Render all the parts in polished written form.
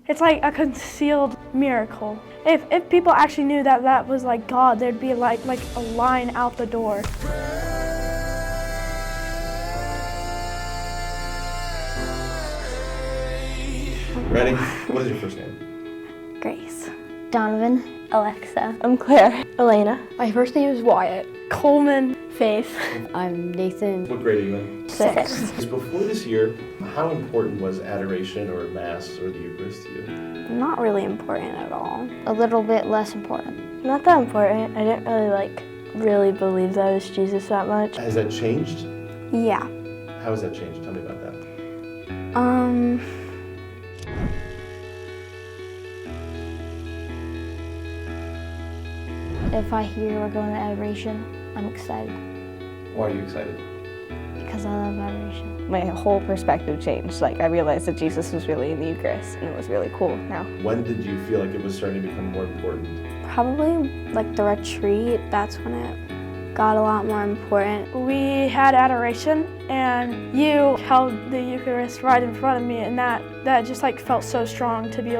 It's like a concealed miracle. If people actually knew that that was like God, there'd be like a line out the door. Ready? What is your first name? Grace. Donovan. Alexa. I'm Claire. Elena. My first name is Wyatt. Coleman. Faith. I'm Nathan. What grade are you in? 6. Before this year, how important was adoration or Mass or the Eucharist to you? Not really important at all. A little bit less important. Not that important. I didn't really believe that it was Jesus that much. Has that changed? Yeah. How has that changed? Tell me about that. If I hear we're going to Adoration, I'm excited Why are you excited? because I love Adoration. My whole perspective changed. I realized that Jesus was really in the Eucharist, and it was really cool now. When did you feel like it was starting to become more important? Probably the retreat, that's when it got a lot more important. We had adoration, and you held the Eucharist right in front of me, and that just felt so strong to be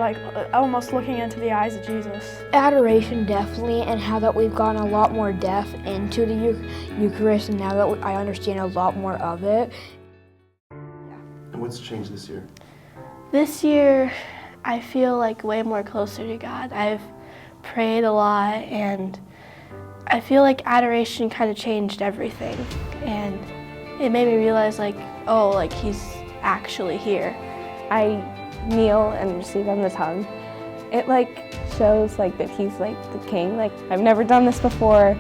almost looking into the eyes of Jesus. Adoration, definitely, and how that we've gotten a lot more depth into the Eucharist, and now that I understand a lot more of it. And what's changed this year? This year, I feel way more closer to God. I've prayed a lot, and I feel like adoration kind of changed everything. And it made me realize he's actually here. I kneel and receive on the tongue. It shows that he's the king. I've never done this before.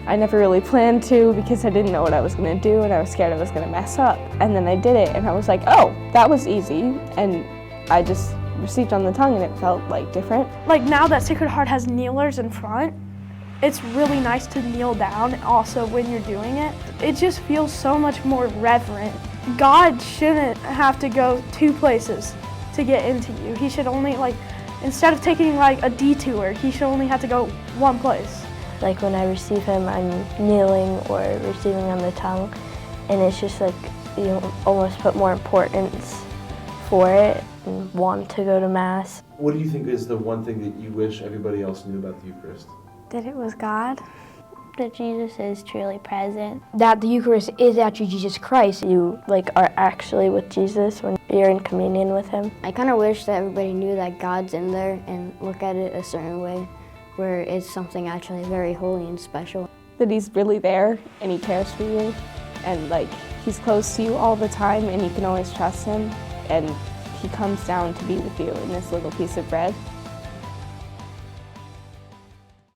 I never really planned to because I didn't know what I was going to do and I was scared I was going to mess up. And then I did it and I was oh, that was easy. And I just received on the tongue and it felt different. Now that Sacred Heart has kneelers in front, it's really nice to kneel down also when you're doing it. It just feels so much more reverent. God shouldn't have to go 2 places to get into you. He should only instead of taking a detour, he should only have to go 1 place. When I receive him, I'm kneeling or receiving on the tongue, and it's just you almost put more importance for it and want to go to Mass. What do you think is the one thing that you wish everybody else knew about the Eucharist? That it was God. That Jesus is truly present. That the Eucharist is actually Jesus Christ. You are actually with Jesus when you're in communion with him. I kind of wish that everybody knew that God's in there and look at it a certain way, where it's something actually very holy and special. That he's really there and he cares for you and he's close to you all the time and you can always trust him, and he comes down to be with you in this little piece of bread.